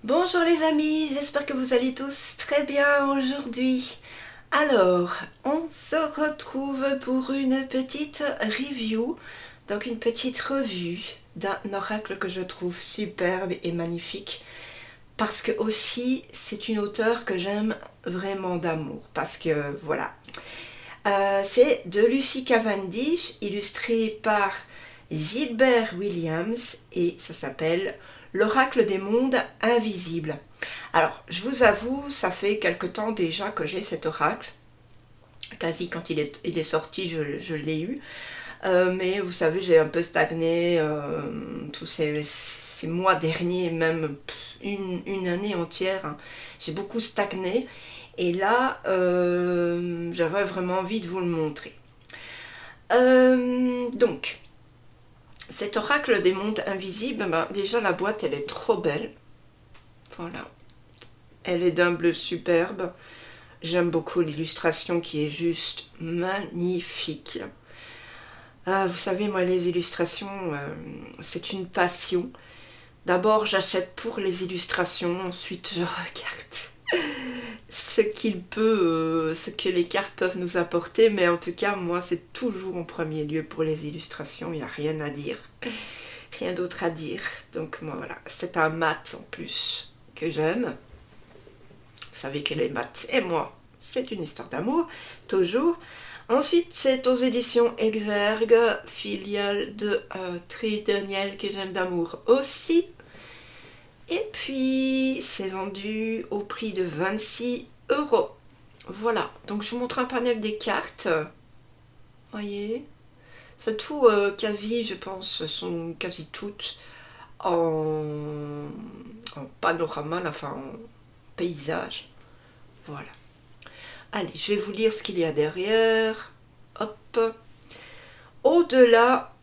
Bonjour les amis, j'espère que vous allez tous très bien aujourd'hui. Alors, on se retrouve pour une petite review, donc une petite revue d'un oracle que je trouve superbe et magnifique, parce que aussi c'est une auteure que j'aime vraiment d'amour, parce que voilà. C'est de Lucy Cavendish, illustré par Gilbert Williams, et ça s'appelle L'oracle des mondes invisibles. Alors, je vous avoue, ça fait quelque temps déjà que j'ai cet oracle. Quasi quand il est sorti, je l'ai eu. Mais vous savez, j'ai un peu stagné tous ces mois derniers, même une année entière. Hein. J'ai beaucoup stagné. Et là, j'avais vraiment envie de vous le montrer. Donc, cet oracle des mondes invisibles, ben, déjà la boîte, elle est trop belle. Voilà. Elle est d'un bleu superbe. J'aime beaucoup l'illustration qui est juste magnifique. Vous savez, moi, les illustrations, c'est une passion. D'abord, j'achète pour les illustrations, ensuite, je regarde ce que les cartes peuvent nous apporter, mais en tout cas, moi, c'est toujours en premier lieu pour les illustrations, il n'y a rien à dire. Rien d'autre à dire. Donc, moi, voilà, c'est un mat en plus que j'aime. Vous savez que les maths et moi, c'est une histoire d'amour, toujours. Ensuite, c'est aux éditions Exergue, filiale de Tridoniel, que j'aime d'amour aussi. Et puis, c'est vendu au prix de 26 €. Voilà, donc je vous montre un panel des cartes. Voyez, c'est tout quasi, je pense, sont quasi toutes en panorama, enfin en paysage. Voilà. Allez, je vais vous lire ce qu'il y a derrière. Hop. Au-delà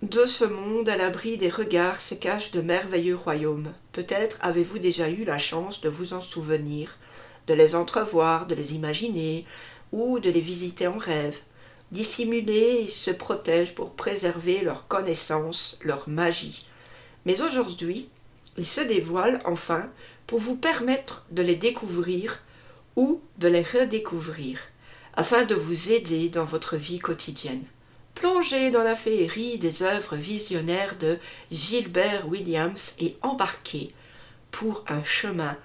de ce monde, à l'abri des regards, se cachent de merveilleux royaumes. Peut-être avez-vous déjà eu la chance de vous en souvenir, de les entrevoir, de les imaginer, ou de les visiter en rêve. Dissimulés, ils se protègent pour préserver leur connaissance, leur magie. Mais aujourd'hui, ils se dévoilent enfin pour vous permettre de les découvrir ou de les redécouvrir, afin de vous aider dans votre vie quotidienne. Plongez dans la féerie des œuvres visionnaires de Gilbert Williams et embarquez pour un chemin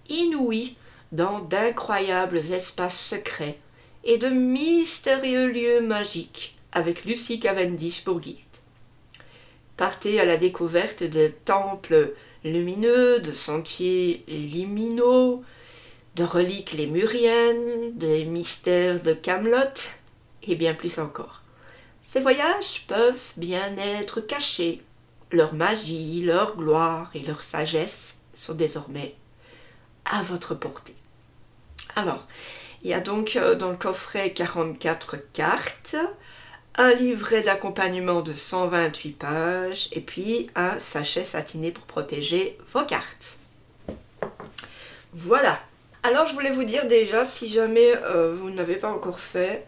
inouï dans d'incroyables espaces secrets et de mystérieux lieux magiques avec Lucy Cavendish pour guide. Partez à la découverte de temples lumineux, de sentiers liminaux, de reliques lémuriennes, des mystères de Camelot et bien plus encore. Ces voyages peuvent bien être cachés. Leur magie, leur gloire et leur sagesse sont désormais à votre portée. Alors, il y a donc dans le coffret 44 cartes, un livret d'accompagnement de 128 pages et puis un sachet satiné pour protéger vos cartes. Voilà. Alors je voulais vous dire déjà, si jamais vous ne l'avez pas encore fait,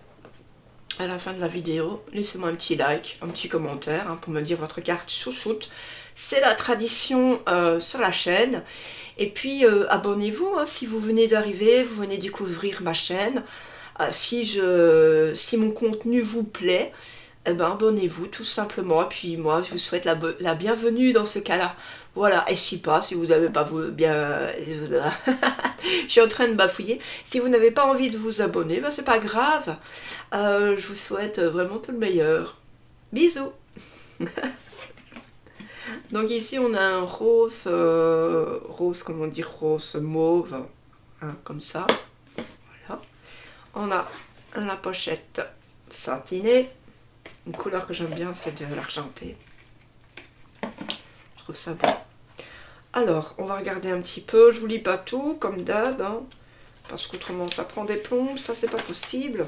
à la fin de la vidéo, laissez-moi un petit like, un petit commentaire pour me dire votre carte chouchoute. C'est la tradition sur la chaîne. Et puis abonnez-vous si vous venez d'arriver, vous venez découvrir ma chaîne. Si mon contenu vous plaît, eh ben, abonnez-vous tout simplement. Et puis moi, je vous souhaite la bienvenue dans ce cas-là. Voilà, et si pas, si vous n'avez pas bien... je suis en train de bafouiller. Si vous n'avez pas envie de vous abonner, ben c'est pas grave. Je vous souhaite vraiment tout le meilleur. Bisous. Donc ici, on a un rose, comment dire, rose mauve, comme ça. Voilà. On a la pochette satinée. Une couleur que j'aime bien, c'est de l'argenté. Je trouve ça beau. Alors, on va regarder un petit peu. Je vous lis pas tout, comme d'hab, parce qu'autrement ça prend des plombes. Ça, c'est pas possible.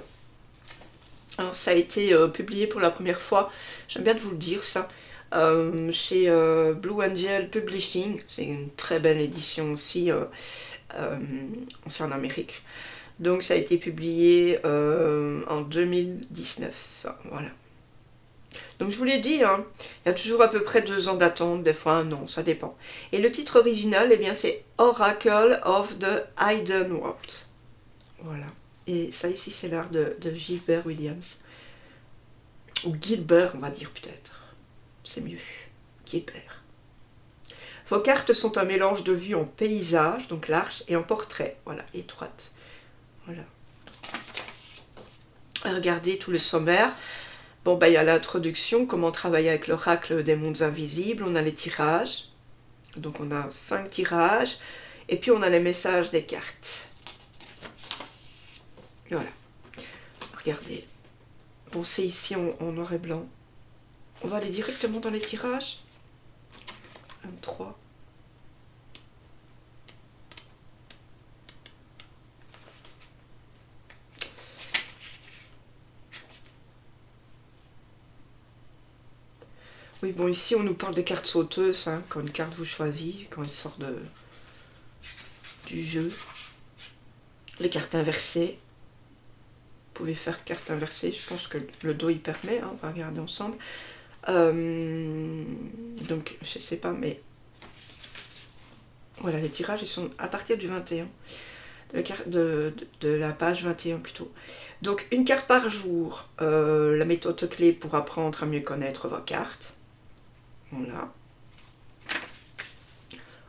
Alors, ça a été publié pour la première fois. J'aime bien de vous le dire, ça. Chez Blue Angel Publishing. C'est une très belle édition aussi. C'est en Amérique. Donc, ça a été publié en 2019. Voilà. Donc je vous l'ai dit, hein, il y a toujours à peu près 2 ans d'attente, des fois 1 an, ça dépend. Et le titre original, eh bien c'est Oracle of the Hidden Worlds. Voilà. Et ça ici, c'est l'art de Gilbert Williams. Ou Gilbert, on va dire peut-être. C'est mieux. Gilbert. Vos cartes sont un mélange de vues en paysage, donc large, et en portrait, voilà, étroite. Voilà. Regardez tout le sommaire. Bon, ben, il y a l'introduction, comment travailler avec l'oracle des mondes invisibles. On a les tirages. Donc on a 5 tirages. Et puis on a les messages des cartes. Voilà. Regardez. Bon, c'est ici en noir et blanc. On va aller directement dans les tirages. 1, 3. Oui, bon, ici, on nous parle des cartes sauteuses, hein, quand une carte vous choisit, quand elle sort du jeu. Les cartes inversées. Vous pouvez faire carte inversée, je pense que le dos y permet, hein, on va regarder ensemble. Donc, je sais pas, mais... Voilà, les tirages, ils sont à partir du 21. De la page 21 plutôt. Donc, une carte par jour. La méthode clé pour apprendre à mieux connaître vos cartes. Voilà.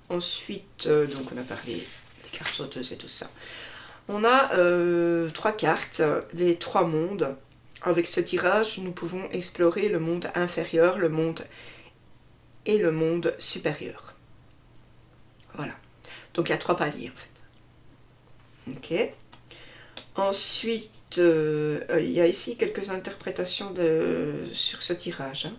Ensuite, donc on a parlé des cartes sauteuses et tout ça. On a 3 cartes, les 3 mondes. Avec ce tirage, nous pouvons explorer le monde inférieur, le monde et le monde supérieur. Voilà. Donc il y a 3 paliers en fait. Ok. Ensuite, il y a ici quelques interprétations sur ce tirage. Hein.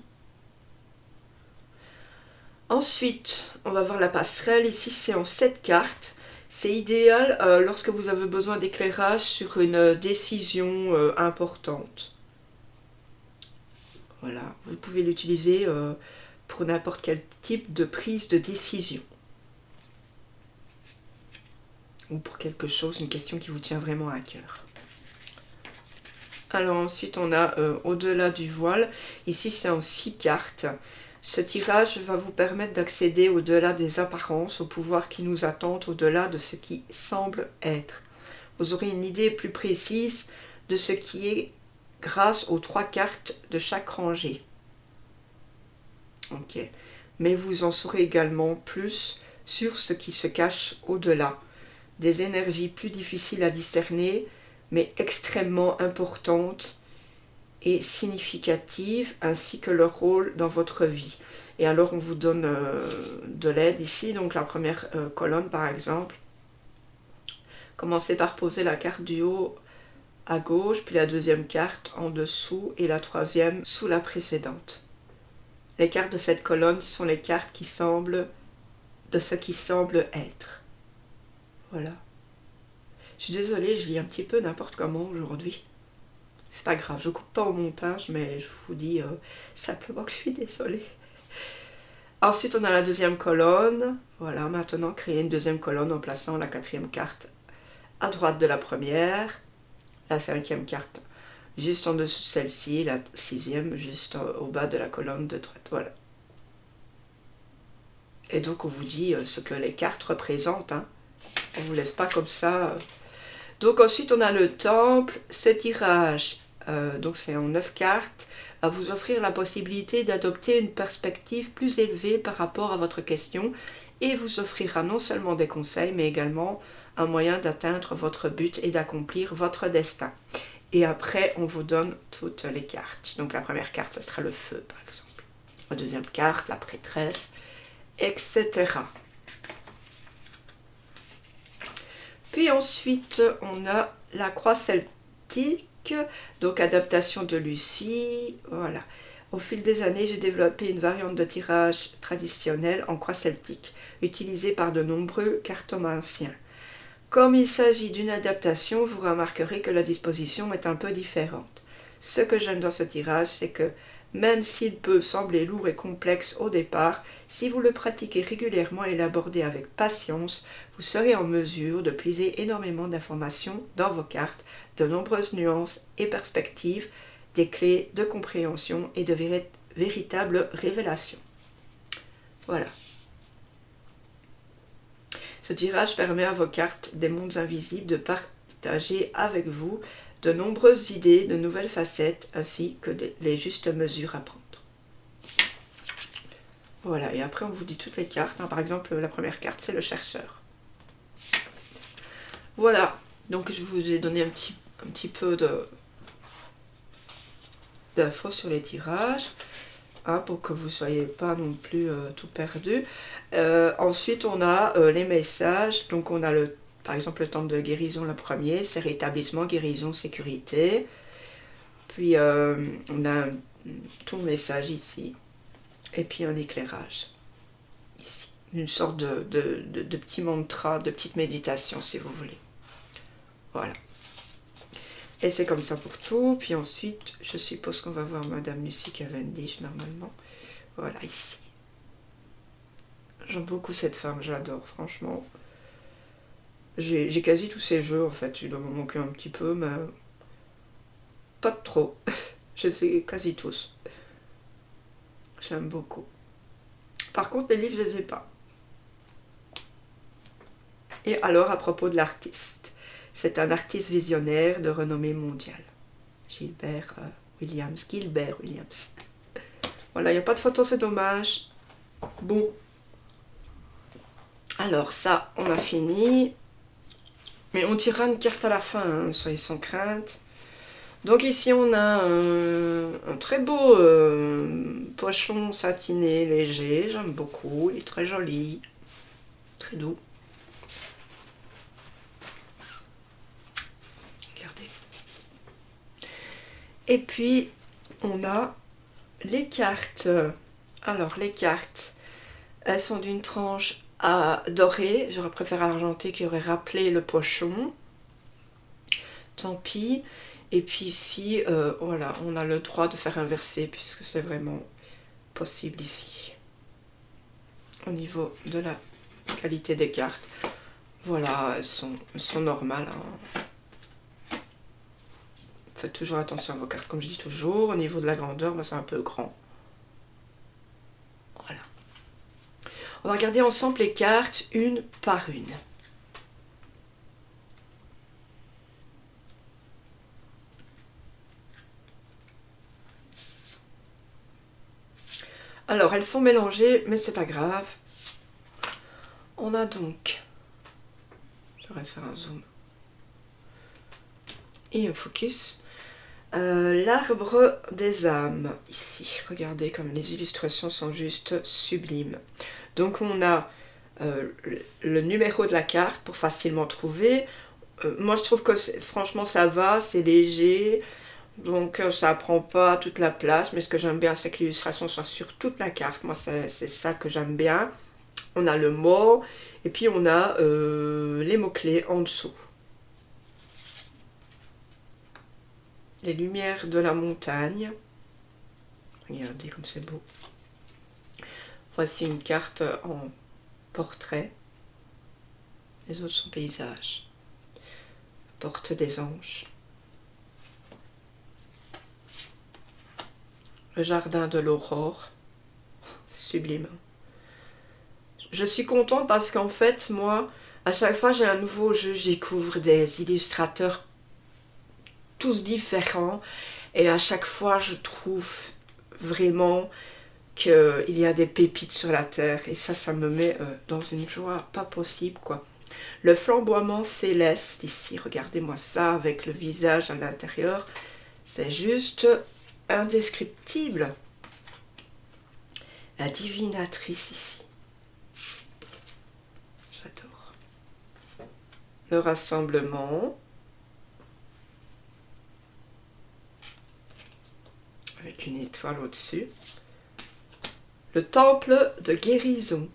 Ensuite, on va voir la passerelle. Ici, c'est en 7 cartes. C'est idéal lorsque vous avez besoin d'éclairage sur une décision importante. Voilà, vous pouvez l'utiliser pour n'importe quel type de prise de décision. Ou pour quelque chose, une question qui vous tient vraiment à cœur. Alors ensuite, on a au-delà du voile. Ici, c'est en 6 cartes. Ce tirage va vous permettre d'accéder au-delà des apparences, au pouvoir qui nous attend, au-delà de ce qui semble être. Vous aurez une idée plus précise de ce qui est grâce aux 3 cartes de chaque rangée. Ok. Mais vous en saurez également plus sur ce qui se cache au-delà. Des énergies plus difficiles à discerner, mais extrêmement importantes et significatives, ainsi que leur rôle dans votre vie. Et alors on vous donne de l'aide ici, donc la première colonne par exemple. Commencez par poser la carte du haut à gauche, puis la deuxième carte en dessous et la troisième sous la précédente. Les cartes de cette colonne sont les cartes qui semblent de ce qui semble être. Voilà. Je suis désolée, je lis un petit peu n'importe comment aujourd'hui. C'est pas grave, je coupe pas au montage, mais je vous dis simplement que je suis désolée. Ensuite, on a la deuxième colonne. Voilà, maintenant, créer une deuxième colonne en plaçant la 4e carte à droite de la première, la 5e carte juste en dessous de celle-ci, la 6e juste au bas de la colonne de droite. Voilà. Et donc, on vous dit ce que les cartes représentent. Hein. On ne vous laisse pas comme ça. Donc ensuite on a le temple, ce tirage, donc c'est en 9 cartes, va vous offrir la possibilité d'adopter une perspective plus élevée par rapport à votre question et vous offrira non seulement des conseils mais également un moyen d'atteindre votre but et d'accomplir votre destin. Et après on vous donne toutes les cartes. Donc la première carte ce sera le feu par exemple, la deuxième carte la prêtresse, etc. Puis ensuite, on a la croix celtique, donc adaptation de Lucie, voilà. Au fil des années, j'ai développé une variante de tirage traditionnelle en croix celtique, utilisée par de nombreux cartomanciens. Comme il s'agit d'une adaptation, vous remarquerez que la disposition est un peu différente. Ce que j'aime dans ce tirage, c'est que même s'il peut sembler lourd et complexe au départ, si vous le pratiquez régulièrement et l'abordez avec patience, vous serez en mesure de puiser énormément d'informations dans vos cartes, de nombreuses nuances et perspectives, des clés de compréhension et de véritables révélations. Voilà. Ce tirage permet à vos cartes des mondes invisibles de partager avec vous de nombreuses idées, de nouvelles facettes, ainsi que les justes mesures à prendre. Voilà, et après on vous dit toutes les cartes. Par exemple, la première carte, c'est le chercheur. Voilà, donc je vous ai donné un petit peu d'infos sur les tirages, hein, pour que vous ne soyez pas non plus tout perdu. Ensuite, on a les messages. Donc on a par exemple le temple de guérison, le premier, c'est rétablissement, guérison, sécurité. Puis on a tout le message ici. Et puis un éclairage ici. Une sorte de petit mantra, de petite méditation si vous voulez. Voilà. Et c'est comme ça pour tout. Puis ensuite, je suppose qu'on va voir Madame Lucy Cavendish normalement. Voilà, ici. J'aime beaucoup cette femme, j'adore, franchement. J'ai quasi tous ses jeux, en fait. Il doit me manquer un petit peu, mais pas trop. Je les ai quasi tous. J'aime beaucoup. Par contre, les livres, je les ai pas. Et alors, à propos de l'artiste. C'est un artiste visionnaire de renommée mondiale. Gilbert Williams. Voilà, il n'y a pas de photo, c'est dommage. Bon. Alors, ça, on a fini. Mais on tirera une carte à la fin, hein, soyez sans crainte. Donc ici, on a un très beau pochon satiné, léger. J'aime beaucoup. Il est très joli. Très doux. Regardez. Et puis, on a les cartes. Alors, les cartes, elles sont d'une tranche dorée. J'aurais préféré argenté qui aurait rappelé le pochon. Tant pis. Et puis ici, voilà, on a le droit de faire inverser puisque c'est vraiment possible ici. Au niveau de la qualité des cartes. Voilà, elles sont normales. Hein. Faites toujours attention à vos cartes, comme je dis toujours. Au niveau de la grandeur, c'est un peu grand. Voilà. On va regarder ensemble les cartes une par une. Alors, elles sont mélangées, mais c'est pas grave. On a donc... J'aurais fait un zoom. Et un focus. L'arbre des âmes, ici. Regardez comme les illustrations sont juste sublimes. Donc on a le numéro de la carte pour facilement trouver. Moi je trouve que franchement ça va, c'est léger. Donc ça prend pas toute la place. Mais ce que j'aime bien c'est que l'illustration soit sur toute la carte. Moi c'est ça que j'aime bien. On a le mot. Et puis on a les mots-clés en dessous. Les lumières de la montagne. Regardez comme c'est beau. Voici une carte en portrait. Les autres sont paysages. Porte des anges. Le jardin de l'aurore. Sublime. Je suis contente parce qu'en fait, moi, à chaque fois j'ai un nouveau jeu, je découvre des illustrateurs tous différents. Et à chaque fois, je trouve vraiment qu'il y a des pépites sur la terre. Et ça me met dans une joie pas possible, quoi. Le flamboiement céleste, ici, regardez-moi ça, avec le visage à l'intérieur. C'est juste indescriptible. La divinatrice, ici. J'adore. Le rassemblement. Avec une étoile au-dessus. Le temple de guérison.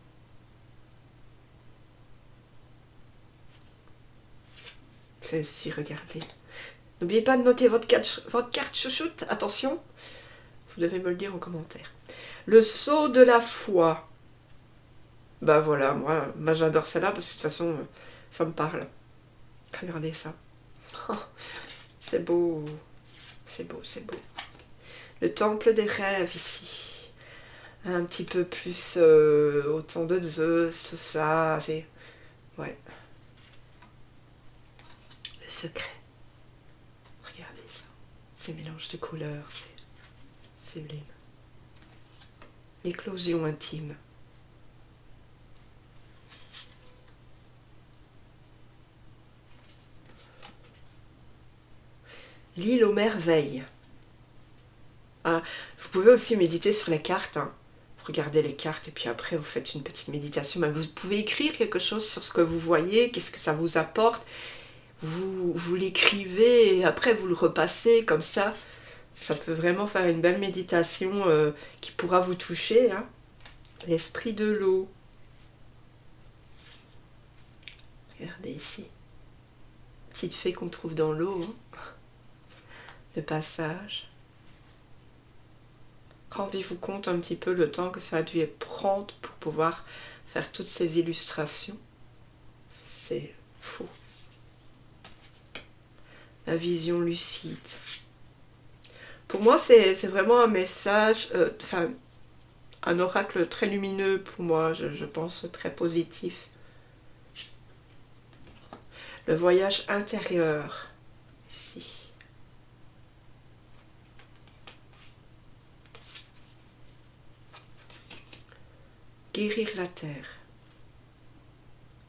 Celle-ci, regardez. N'oubliez pas de noter votre carte chouchoute. Attention, vous devez me le dire en commentaire. Le sceau de la foi. Ben voilà, moi j'adore celle-là parce que de toute façon, ça me parle. Regardez ça. C'est beau. C'est beau, c'est beau. Le temple des rêves ici. Un petit peu plus au temps de Zeus, tout ça. C'est... Ouais. Le secret. Regardez ça. Ces mélanges de couleurs. C'est sublime. L'éclosion intime. L'île aux merveilles. Ah, vous pouvez aussi méditer sur les cartes. Hein. Regardez les cartes et puis après vous faites une petite méditation. Mais vous pouvez écrire quelque chose sur ce que vous voyez, qu'est-ce que ça vous apporte. Vous l'écrivez et après vous le repassez comme ça. Ça peut vraiment faire une belle méditation qui pourra vous toucher. Hein. L'esprit de l'eau. Regardez ici. Petite fée qu'on trouve dans l'eau. Hein. Le passage. Rendez-vous compte un petit peu le temps que ça a dû prendre pour pouvoir faire toutes ces illustrations. C'est fou. La vision lucide. Pour moi, c'est vraiment un message, enfin, un oracle très lumineux pour moi, je pense très positif. Le voyage intérieur, ici. Guérir la terre.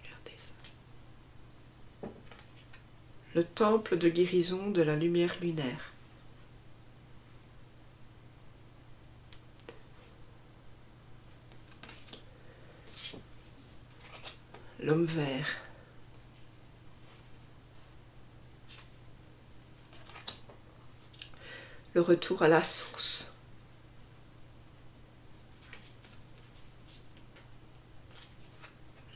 Regardez ça. Le temple de guérison de la lumière lunaire. L'homme vert. Le retour à la source.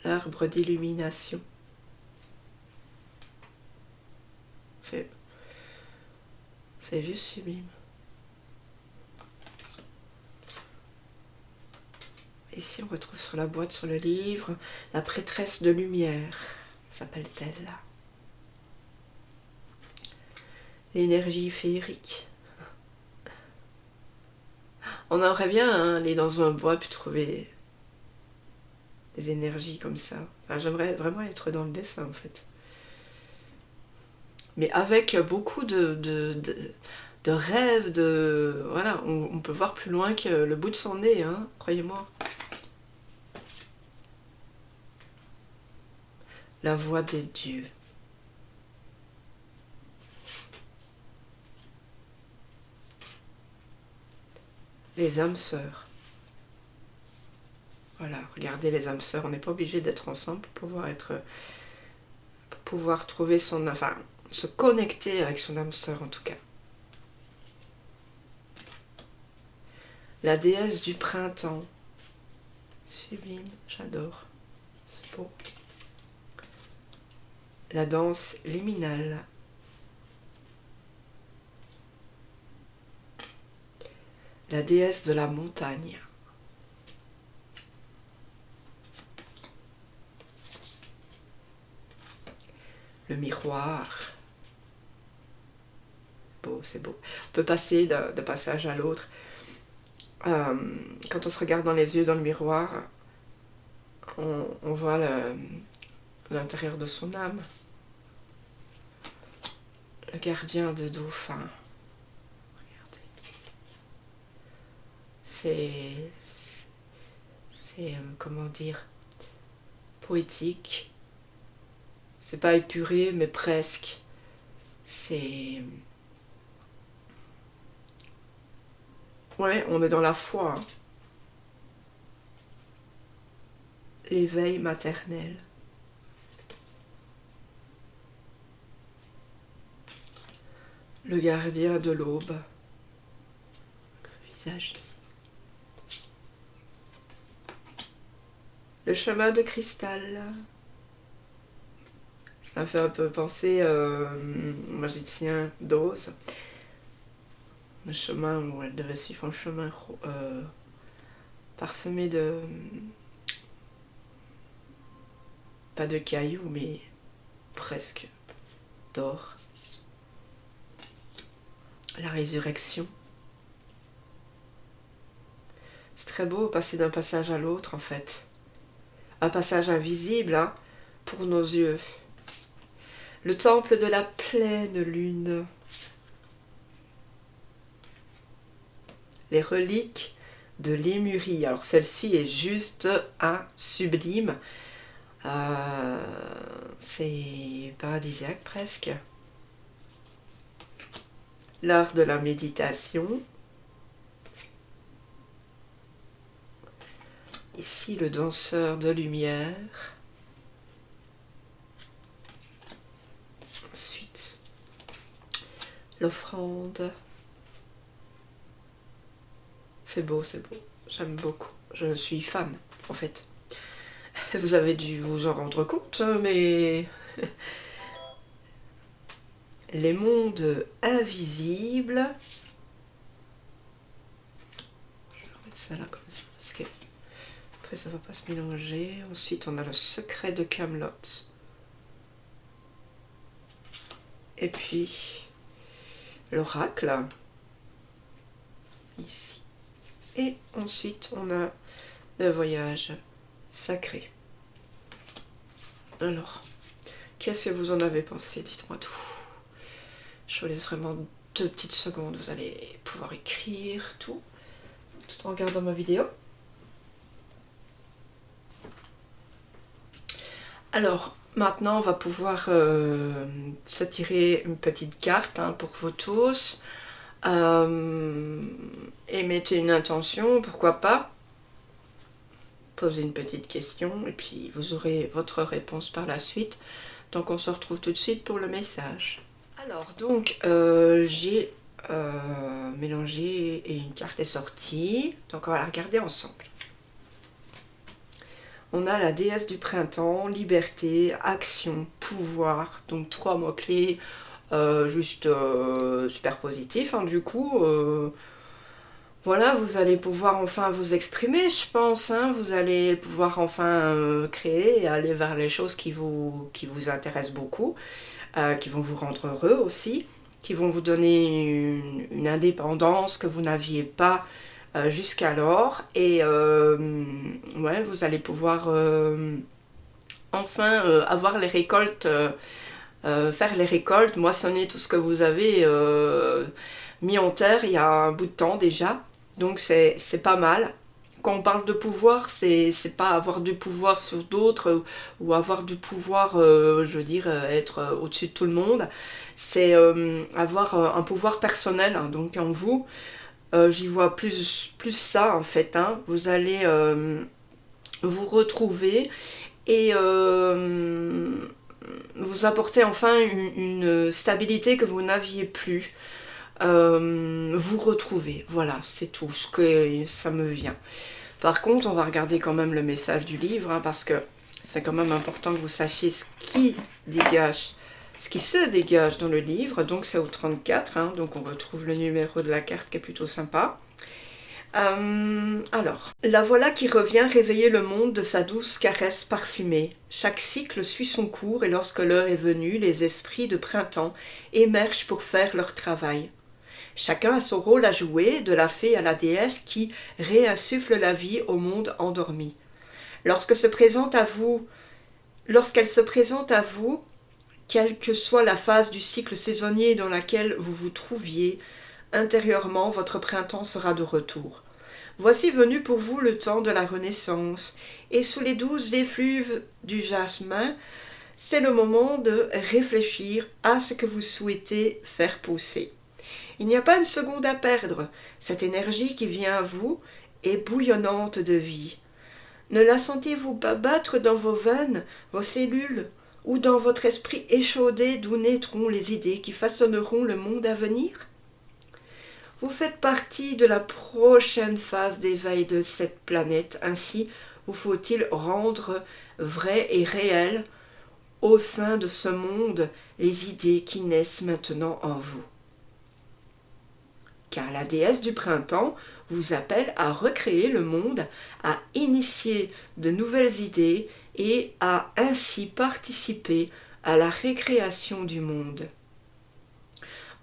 L'arbre d'illumination. C'est juste sublime. Ici, on retrouve sur la boîte, sur le livre, la prêtresse de lumière, s'appelle-t-elle là. L'énergie féerique. On aimerait bien hein, aller dans un bois puis trouver des énergies comme ça. Enfin, j'aimerais vraiment être dans le dessin en fait. Mais avec beaucoup de rêves, voilà, on peut voir plus loin que le bout de son nez, hein, croyez-moi. La voix des dieux. Les âmes sœurs. Voilà, regardez les âmes sœurs, on n'est pas obligé d'être ensemble pour pouvoir trouver son... Enfin, se connecter avec son âme sœur en tout cas. La déesse du printemps. Sublime, j'adore. C'est beau. La danse liminale. La déesse de la montagne. Le miroir. Beau, c'est beau. On peut passer d'un passage à l'autre. Quand on se regarde dans les yeux dans le miroir, on voit l'intérieur de son âme. Le gardien de dauphin. Regardez. C'est comment dire, poétique. C'est pas épuré, mais presque. C'est... Ouais, on est dans la foi. Hein. L'éveil maternel. Le gardien de l'aube. Le visage ici. Le chemin de cristal. Ça me fait un peu penser au magicien d'Oz. Le chemin où elle devait suivre un chemin parsemé de... pas de cailloux, mais presque d'or. La résurrection. très beau, passer d'un passage à l'autre en fait. Un passage invisible hein, pour nos yeux. Le temple de la pleine lune. Les reliques de Lémurie. Alors celle-ci est juste un sublime. C'est paradisiaque presque. L'art de la méditation. Ici le danseur de lumière. Ensuite, l'offrande. C'est beau, c'est beau. J'aime beaucoup. Je suis fan, en fait. Vous avez dû vous en rendre compte, mais... les mondes invisibles. Je vais remettre ça là comme ça, parce que... après, ça va pas se mélanger. Ensuite, on a le secret de Camelot. Et puis, l'oracle. Ici. Et ensuite, on a le voyage sacré. Alors, qu'est-ce que vous en avez pensé? Dites-moi tout. Je vous laisse vraiment 2 petites secondes. Vous allez pouvoir écrire tout en regardant ma vidéo. Alors, maintenant, on va pouvoir se tirer une petite carte hein, pour vous tous. Et mettez une intention, pourquoi pas. Posez une petite question et puis vous aurez votre réponse par la suite. Donc on se retrouve tout de suite pour le message. Alors donc j'ai mélangé et une carte est sortie. Donc on va la regarder ensemble. On a la déesse du printemps, liberté, action, pouvoir. Donc 3 mots-clés juste super positifs. Hein, du coup, voilà, vous allez pouvoir enfin vous exprimer, je pense. Hein, vous allez pouvoir enfin créer et aller vers les choses qui vous intéressent beaucoup, qui vont vous rendre heureux aussi, qui vont vous donner une indépendance que vous n'aviez pas jusqu'alors. Et ouais, vous allez pouvoir enfin avoir les récoltes, faire les récoltes, moissonner tout ce que vous avez mis en terre il y a un bout de temps déjà. Donc c'est pas mal. Quand on parle de pouvoir, c'est pas avoir du pouvoir sur d'autres ou avoir du pouvoir, je veux dire, être au-dessus de tout le monde. C'est avoir un pouvoir personnel, hein, donc en vous. J'y vois plus ça en fait. Hein. Vous allez vous retrouver et vous apporter enfin une stabilité que vous n'aviez plus. Vous retrouver, voilà, c'est tout ce que ça me vient. Par contre, on va regarder quand même le message du livre, hein, parce que c'est quand même important que vous sachiez ce qui se dégage dans le livre. Donc c'est au 34, hein, donc on retrouve le numéro de la carte qui est plutôt sympa. Alors, la voilà qui revient réveiller le monde de sa douce caresse parfumée. Chaque cycle suit son cours et lorsque l'heure est venue, les esprits de printemps émergent pour faire leur travail. Chacun a son rôle à jouer, de la fée à la déesse qui réinsuffle la vie au monde endormi. Lorsqu'elle se présente à vous, quelle que soit la phase du cycle saisonnier dans laquelle vous vous trouviez, intérieurement, votre printemps sera de retour. Voici venu pour vous le temps de la renaissance, et sous les douces effluves du jasmin, c'est le moment de réfléchir à ce que vous souhaitez faire pousser. Il n'y a pas une seconde à perdre, cette énergie qui vient à vous est bouillonnante de vie. Ne la sentez-vous pas battre dans vos veines, vos cellules, ou dans votre esprit échaudé d'où naîtront les idées qui façonneront le monde à venir? Vous faites partie de la prochaine phase d'éveil de cette planète, ainsi vous faut-il rendre vrai et réel au sein de ce monde les idées qui naissent maintenant en vous. Car la déesse du printemps vous appelle à recréer le monde, à initier de nouvelles idées et à ainsi participer à la récréation du monde.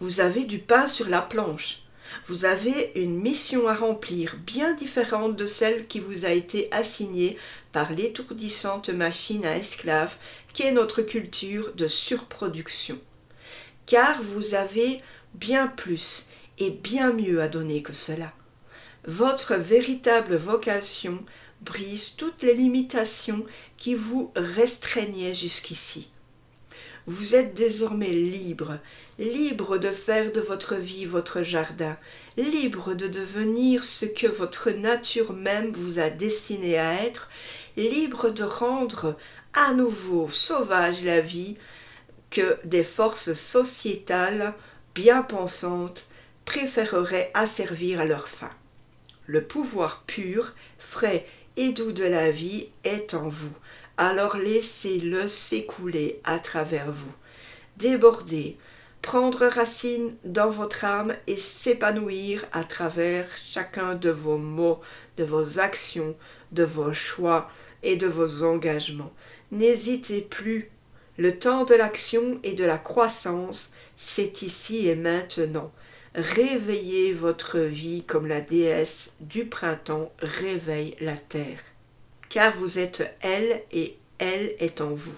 Vous avez du pain sur la planche. Vous avez une mission à remplir bien différente de celle qui vous a été assignée par l'étourdissante machine à esclaves qui est notre culture de surproduction. Car vous avez bien plus et bien mieux à donner que cela. Votre véritable vocation brise toutes les limitations qui vous restreignaient jusqu'ici. Vous êtes désormais libre, libre de faire de votre vie votre jardin, libre de devenir ce que votre nature même vous a destiné à être, libre de rendre à nouveau sauvage la vie que des forces sociétales bien pensantes préféreraient asservir à leur fin. Le pouvoir pur, frais et doux de la vie est en vous. Alors laissez-le s'écouler à travers vous, déborder, prendre racine dans votre âme et s'épanouir à travers chacun de vos mots, de vos actions, de vos choix et de vos engagements. N'hésitez plus. Le temps de l'action et de la croissance, c'est ici et maintenant. Réveillez votre vie comme la déesse du printemps réveille la terre. Car vous êtes elle et elle est en vous.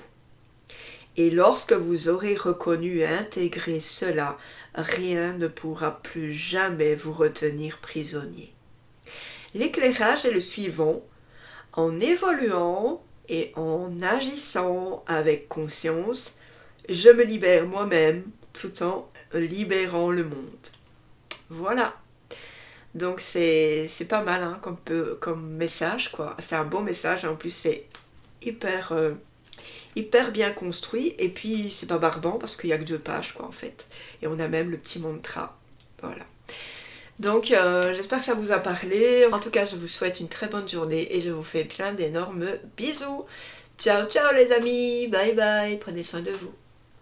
Et lorsque vous aurez reconnu et intégré cela, rien ne pourra plus jamais vous retenir prisonnier. L'éclairage est le suivant. En évoluant et en agissant avec conscience, je me libère moi-même tout en libérant le monde. Voilà. Donc c'est pas mal hein, comme message, quoi. C'est un bon message, en plus c'est hyper bien construit, et puis c'est pas barbant parce qu'il y a que 2 pages, quoi, en fait. Et on a même le petit mantra. Voilà. Donc j'espère que ça vous a parlé. En tout cas, je vous souhaite une très bonne journée et je vous fais plein d'énormes bisous. Ciao ciao les amis, bye bye, prenez soin de vous.